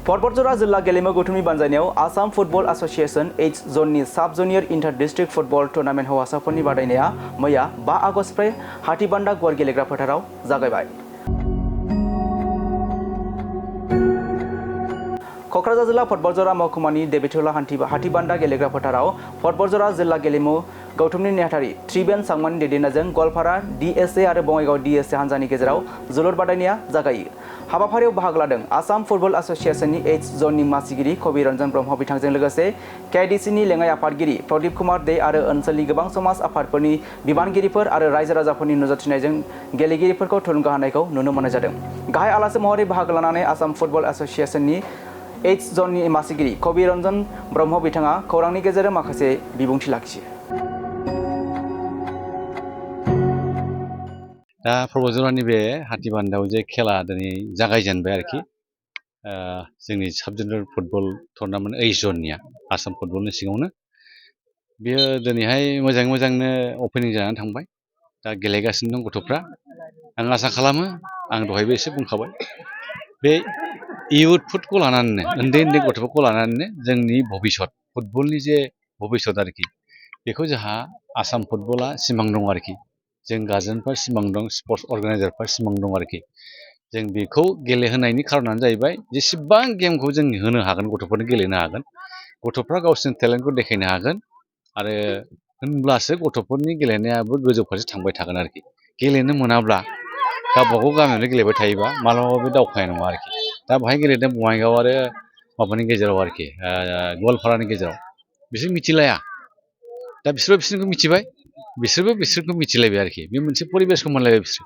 परबतजरा जिल्ला गेलेमु गौथुमनि बानजायनायाव आसाम फुटबल एसोसिएशन एच जननि साब junior inter district football tournament हौवासाफोरनि बादायनाया मैया 5 आगस्तनिफ्राय हातीबान्दा गुवार गेलेग्रा फोथाराव जागायबाय। कक्राझार जिल्ला परबतजरा महकुमानि देबिथला हातीबान्दा गेलेग्रा फोथाराव परबतजरा जिल्ला गेलेमु गौथुमनि नेहाथारि त्रिबेन सांमानि दैदेननायजों गवालपारा डीएसए आरो बङाइगाव डीएसए हान्जानि गेजेराव जोलुर बादायनाया जागायो। हाबाफारियाव बाहागो लादों आसाम फुटबल एसोसिएशननि एच जननि मासिगिरि कबि रन्जन ब्रह्म बिथांजों लोगोसे केआइडिसिनि लेङाइ आफादगिरि प्रदीप कुमार दे आरो ओनसोलनि गोबां समाज आफादफोरनि बिबानगिरिफोर आरो रायजो राजाफोरनि नुजाथिनायजों गेलेगिरिफोरखौ थुलुंगा होनायखौ नुनो मोननाय जादों। गाहाय आलासि महरै बाहागो लानानै आसाम फुटबल एसोसिएशननि एच जननि मासिगिरि कबि रन्जन ब्रह्म बिथाङा खौरांनि गेजेरजों माखासे बिबुंथि लाखियो। दा परबतजरानि बे हातीबान्दायाव जे खेला दिनै जागायजेनबाय आरोखि जोंनि साब जुनियर फुटबल टुर्नामेन्ट ओइच जननिया आसाम फुटबलनि सिङावनो बेयो दिनैहाय मोजांनो अपेनिं जानानै थांबाय। दा गेलेगासिनो दं गथ'फ्रा। आं आसा खालामो आं दहायबो एसे बुंखाबाय बे इयुथफोरखौ लानानैनो उन्दै गथ'फोरखौ लानानैनो जोंनि भबिसत फुटबलनि जे भबिसत आरोखि बेखौ जोंहा आसाम फुटबला सिमां दं आरोखि। जों गार्जेनफ्रा सिमां दं, स्पर्ट्स अर्गानाइजारफ्रा सिमां दं आरोखि। जों बेखौ गेलेहोनायनि खारनानो जाहैबाय जेसेबां गेमखौ जों होनो हागोन गथ'फोरनो गेलेनो हागोन, गथ'फ्रा गावसोरनि टेलेन्टखौ देखायनो हागोन आरो होनब्लासो गथ'फोरनि गेलेनायाबो गोजौ फारसे थांबाय थागोन आरोखि। गेलेनो मोनाब्ला गावबागाव गामियावनो गेलेबाय थायोबा मालाबाबो दावखोनाय नङा आरोखि। दा बेहाय गेलेदों बङाइगाव आरो माबानि गेजेराव आरोखि गवालपारानि गेजेराव बिसोर मिथिलाया। दा बिसोरखौ मिथिबाय, बिसोरबो बिसोरखौ मिथिलायबाय आरोखि। बे मोनसे परिबेसखौ मोनलायबाय बिसोर।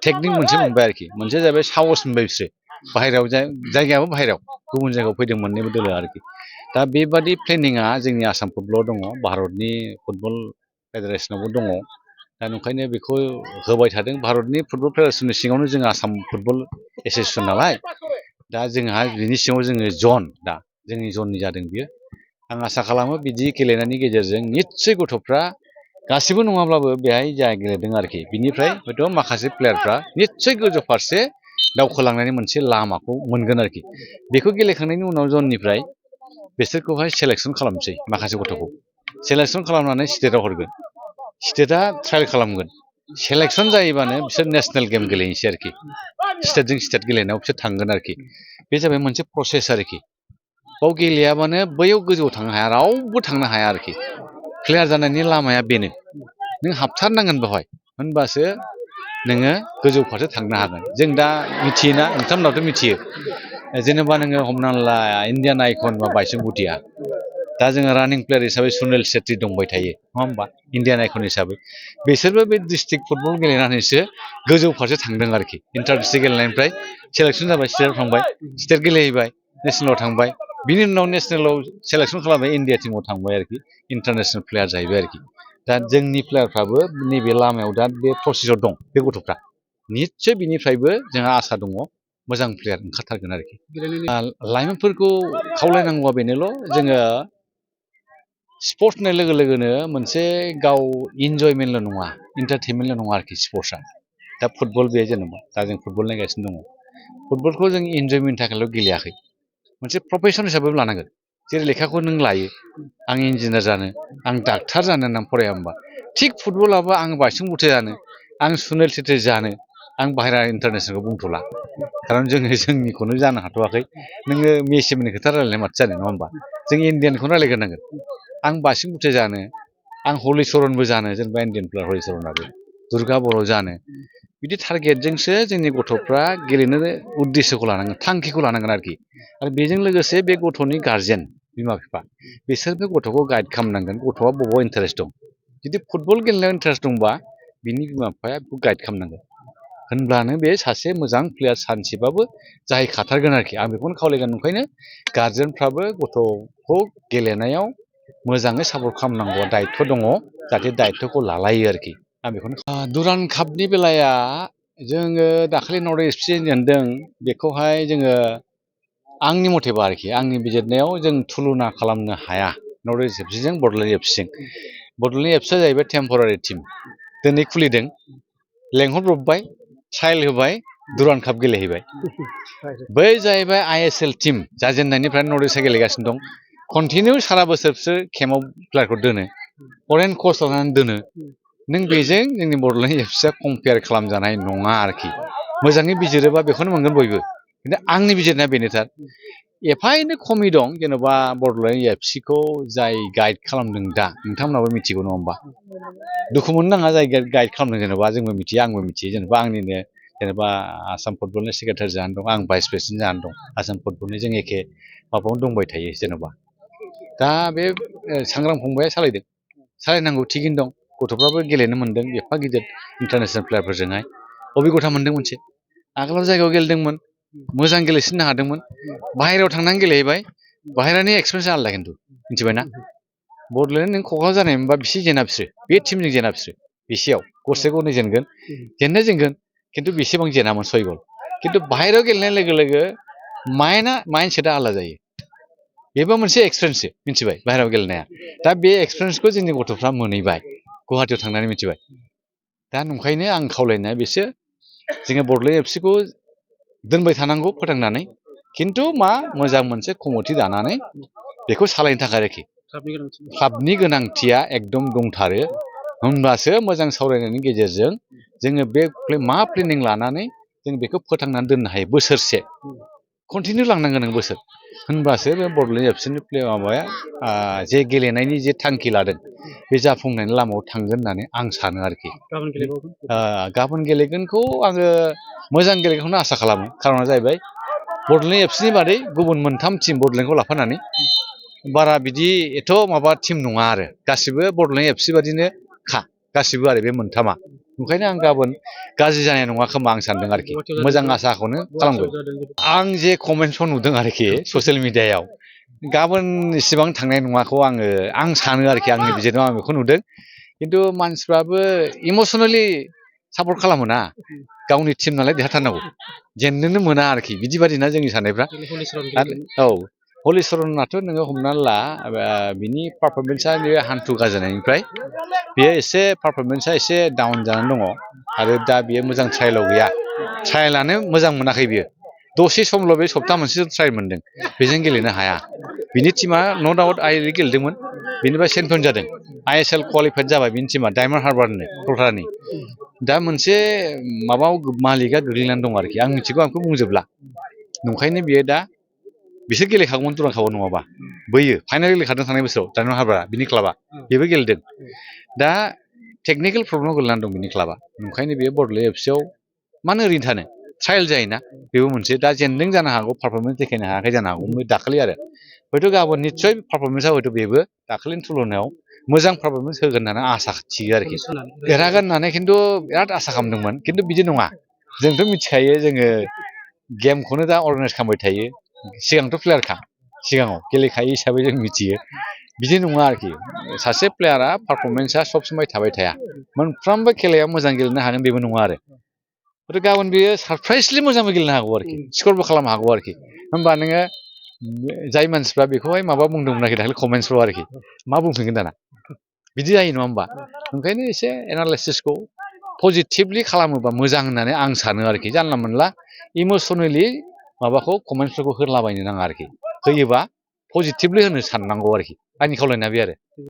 टेकनिक मोनसे मोनबाय आरोखि। मोनसे जाबाय साहस मोनबाय बिसोर। बाहेरायाव जायगायाबो बाहेरायाव गुबुन जायगायाव फैदों मोननैबो दोलो आरोखि। दा बेबादि प्लेनिङा जोंनि आसाम फुटबलाव दङ, भारतनि फुटबल फेडारेसनावबो दङ। दा ओंखायनो बेखौ होबाय थादों। भारतनि फुटबल फेडारेसननि सिङावनो जों आसाम फुटबल एसोसिएसन नालाय, दा जोंहा बिनि सिङाव जोङो जन, दा जोंनि जननि जादों बियो। आं आसा खालामो बिदि गेलेनायनि गेजेरजों निस्सय गथ'फ्रा गासिबो नङाब्लाबो बेहाय जा गेलेदों आरोखि बिनिफ्राय हयथ' माखासे प्लेयारफ्रा निस्सय गोजौ फारसे दावखोलांनायनि मोनसे लामाखौ मोनगोन आरोखि। बेखौ गेलेखांनायनि उनाव जननिफ्राय बिसोरखौहाय सेलेक्सन खालामसै। माखासे गथ'खौ सेलेक्सन खालामनानै स्टेटआव हरगोन। स्टेटआ ट्रायल खालामगोन। सेलेक्सन जायोबानो बिसोर नेसनेल गेम गेलेनोसै आरोखि। स्टेटजों स्टेट गेलेनायाव बिसोर थांगोन आरोखि। बे जाबाय मोनसे प्रसेस आरोखि। बाव गेलेयाबानो बैयाव गोजौआव थांनो हाया, रावबो थांनो हाया आरोखि। प्लेयार जानायनि लामाया बेनो। नों हाबथारनांगोन बेवहाय, होनबासो नोङो गोजौ फारसे थांनो हागोन। जों दा मिथियोना, नोंथांमोनाथ' मिथियो, जेनेबा नोङो हमना ला इण्डियान आइकन बा बाइचुं-भुटिया, दा जोङो रानिं प्लेयार हिसाबै सुनिल सेट्रि दंबाय थायो नङा होमबा, इण्डियान आइकन हिसाबै। बिसोरबो बे डिस्ट्रिक्ट फुटबल गेलेनानैसो गोजौ फारसे थांदों आरोखि। इन्टार डिस्ट्रिक्ट गेलेनायनिफ्राय सेलेक्सन जाबाय, स्टेटआव थांबाय, स्टेट गेलेहैबाय, नेसनेलाव थांबाय, बिनि उनाव नेसनेलाव सेलेक्सन खालामबाय, इण्डिया टीमाव थांबाय आरोखि। इन्टारनेसनेल प्लेयार जाहैबाय आरोखि। दा जोंनि प्लेयारफ्राबो नैबे लामायाव दा बे प्रसेसआव दं बे गथ'फ्रा। निस्सय बिनिफ्रायबो जोंहा आसा दङ मोजां प्लेयार ओंखारथारगोन आरोखि। लाइमोनफोरखौ खावलायनांगौआ बेनोल', जोङो स्पर्ट्स होननाय लोगो लोगोनो मोनसे गाव इन्जयमेन्टल' नङा, इन्टारटेनमेन्टल' नङा आरोखि स्पर्ट्सआ। दा फुटबल बे जेनेबा दा जों फुटबल नायगासिनो दङ। फुटबलखौ जों इन्जयमेन्टनि थाखायल' गेलेयाखै, मोनसे प्रफेसन हिसाबैबो लानांगोन। जेरै लेखाखौ नों लायो, आं इन्जिनियार जानो, आं डाक्टार जानो होननानै फराया होमबा, थिग फुटबलाबो आं बाइचुं-भुटिया जानो, आं सुनिल सेट्रि जानो, आं बाहेरा इन्टारनेसनेलखौ बुंथ'ला। खारन जोङो जोंनिखौनो जानो हाथ'वाखै। नोङो मेसिमनि खोथा रायलायनाय माथो जानो नङा होमबा। जों इण्डियानखौनो रायलायग्रोनांगोन। आं बाइचुं-भुटिया जानो, आं हलिचरनबो जानो, जेनेबा इण्डियान प्लेयार हलिचरनाबो, दुर्गा बर' जानो, बिदि टारगेटजोंसो जोंनि गथ'फ्रा गेलेनो उद्देस्यखौ लानांगोन, थांखिखौ लानांगोन आरोखि। आरो बेजों लोगोसे बे गथ'नि गार्जेन, बिमा-बिफा, बिसोर बे गथ'खौ गाइड खालामनांगोन। गथ'आ बबाव इन्टारेस्ट दं। जुदि फुटबल गेलेनायाव इन्टारेस्ट दंबा बिनि बिमा-बिफाया बेखौ गाइड खालामनांगोन। होनब्लानो बे सासे मोजां प्लेयार सानसेबाबो जाहैखाथारगोन आरोखि। आं बेखौनो खावलायगोन। ओंखायनो गार्जेनफ्राबो गथ'खौ गेलेनायाव मोजाङै सापर्ट खालामनांगौआ दायथ' दङ, जाहाथे दायथ'खौ लालायो आरोखि। आं बेखौनो दुरान्ड कापनि बेलाया जोङो दाखालि नर्थ इस्ट एफ सि जेनदों। बेखौहाय जोङो आंनि मथेबा आरोखि, आंनि बिजिरनायाव जों तुलना खालामनो हाया नर्थ इस्ट एफ सिजों बड'लेण्ड एफ सिजों। बड'लेण्ड एफ सिया जाहैबाय टेम्परारि टिम, दिनै खुलिदों, लेंहरब्रबबाय, ट्रायल होबाय, दुरान काप गेलेहैबाय बै जाहैबाय ISL टीम जाजेननायनिफ्राय नर्थ इस्टआ गेलेगासिनो दं कन्टिनिउ सारा बोसोरसो केम्पआव प्लेयारखौ दोनो फरेन कच लानानै दोनो नों बेजों जोंनि बड'लेण्ड एफसिआ कम्पेयार खालामजानाय नङा आरोखि मोजाङै बिजिरोबा बेखौनो मोनगोन बयबो खिन्थु आंनि बिजिरनाया बेनोथार एफा एनै खमि दं जेन'बा बड'लेण्ड एफसिखौ जाय गाइड खालामदों दा नोंथांमोनाबो मिथिगौ नङा होमबा दुखु मोननो नाङा जाय गाइड खालामदों जेन'बा जोंबो मिथियो आंबो मिथियो जेन'बा आंनिनो जेनेबा आसाम फुटबलनि सेक्रेटारि जानानै दं आं भाइस प्रेसिडेन्ट जानानै दं आसाम फुटबलनि जों एखे माबायावनो दंबाय थायो जेन'बा दा बे सांग्रां फंबाया सालायनांगौ थिगैनो दं गथ'फ्राबो गेलेनो मोन्दों एफा गिदिर इन्टारनेसनेल प्लेयारफोरजोंहाय अबिगथा मोन्दों मोनसे आगोलाव जायगायाव गेलेदोंमोन मोजां गेलेसिननो हादोंमोन बाहेरायाव थांनानै गेलेहैबाय बाहेरानि एक्सपिरियेन्स आलादा खिन्थु मिथिबायना बड'लेण्ड नों क'क्राझार जानायमोनबा बिसि जेना बिसोरो बे टिमजों जेना बिसोरो बेसेयाव गरसे गरनै जेनगोन जेननाया जेनगोन खिन्थु बेसेबां जेनामोन 6 गल खिन्थु बाहेरायाव गेलेनाय लोगो लोगो माइन्डसेटआ आलादा जायो बेबो मोनसे एक्सपिरियेन्ससो मिथिबाय बाहेरायाव गेलेनाया दा बे एक्सपिरियेन्सखौ जोंनि गथ'फ्रा मोनहैबाय गुवाहाटियाव थांनानै मिथिबाय दा नंखायनो आं खावलायनाया बेसो जोङो बड'लेण्ड एफसिखौ दोनबाय थानांगौ फोथांनानै खिन्थु मा मोजां मोनसे कमिटि दानानै बेखौ सालायनो थाखाय आरोखि क्लाबनि गोनांथिया एकदम दंथारो होनब्लासो मोजां सावरायनायनि गेजेरजों जोङो बे मा प्लेनिं लानानै जों बेखौ फोथांनानै दोननो हायो बोसोरसे कन्टिनिउ लांनांगोन नों बोसोर होनब्लासो बे बड'लेण्ड एफसिनि माबाया जे गेलेनायनि जे थांखि लादों बे जाफुंनायनि लामायाव थांगोन होननानै आं सानो आरोखि गाबोन गेलेगोनखौ आङो मोजां गेलेगोनखौनो आसा खालामो खारना जाहैबाय बड'लेण्ड एफसिनि बादै गुबुन 3 टिम बड'लेण्डखौ लाफानानै बारा बिदि एथ' माबा टिम नङा आरो गासिबो बड'लेण्ड एफसि बादिनो गासिबो आरो बे 3आ ओंखायनो आं गाबोन गाज्रि जानाय नङा खोमा आं सानदों आरोखि मोजां आसाखौनो खालामगोन आं जे कमेन्ट्सआव नुदों आरोखि ससियेल मिडियायाव गाबोन इसेबां थांनाय नङाखौ आं सानो आरोखि आंनि बिजिरनायाव आं बेखौ नुदों खिन्थु मानसिफ्राबो इमसनेलि सापर्ट खालामो ना गावनि टिम नालाय देरहाथारनांगौ जेननोनो मोना आरोखि बिदि बादिना जोंनि साननायफ्रा औ हलिचरनाथ' नोङो हमनानै ला बिनि पारफरमेन्सआ हान्थु गाजायनायनिफ्राय बेयो एसे पारफरमेन्सआ एसे डाउन जानानै दङ आरो दा बियो मोजां ट्रायेलाव गैया ट्रायेलानो मोजां मोनाखै बियो दसे समल' बे सप्ता मोनसे ट्रायल मोन्दों बेजों गेलेनो हाया बिनि टिमा न' डाउट गेलेदोंमोन बेनिफ्राय चेम्पियन जादों ISL क्वालिफाइड जाबाय बिनि टिमा डायमन्ड हार्बारनो कलकातानि दा मोनसे माबायाव मालिकआ गोग्लैनानै दं आरोखि आं मिथिगौ आंखौ बुंजोबला नंखायनो बियो दा बिसोर गेलेखागौमोन दुरान कापआव नङाबा बैयो फाइनाल गेलेखादों थांनाय बोसोराव डायमन्ड हार्बारा बिनि क्लाबा बेबो गेलेदों दा टेकनिकेल प्रब्लेमाव गोलैनानै दं बिनि क्लाबा ओंखायनो बेयो बड'लेण्ड एफसिआव मानो ओरैनो थानो ट्रायल जायोना बेबो मोनसे दा जेनदों जानो हागौ पारफरमेन्स देखायनो हायाखै जानो हागौ दाखालि आरो हयथ' गाबोन निस्सय पारफरमेन्सआ हयथ' बेबो दाखालिनि तुलनायाव मोजां पारफरमेन्स होगोन होननानै आसा थियो आरोखि देरहागोन होननानै खिन्थु बिराद आसा खालामदोंमोन खिन्थु बिदि नङा जोंथ' मिथिखायो जोङो गेमखौनो दा अर्गानाइज खालामबाय थायो सिगांथ' प्लेयारखा सिगाङाव गेलेखायो हिसाबै जों मिथियो बिदि नङा आरोखि सासे प्लेयारा पारफरमेन्सआ सब समाय थाबाय थाया मोनफ्रोमबो खेलायाव मोजां गेलेनो हागोन बेबो नङा आरो गाबोन बेयो सारप्राइजलि मोजांबो गेलेनो हागौ आरोखि स्करबो खालामनो हागौ आरोखि होमबा नोङो जाय मानसिफ्रा बेखौहाय माबा बुंदोंमोन आरोखि दाखालि कमेन्ट्सफ्राव आरोखि मा बुंफिनगोन दाना बिदि जायो नङा होमबा ओंखायनो एसे एनालाइसिसखौ पजिटिभलि खालामोबा मोजां होननानै आं सानो आरोखि जानला मोनला इमसनेलि माबाखौ कमेन्ट्सफोरखौ होलाबायनो नाङा आरोखि होयोबा पजिटिभलि होनो साननांगौ आरोखि आंनि खावलायनाया बे आरो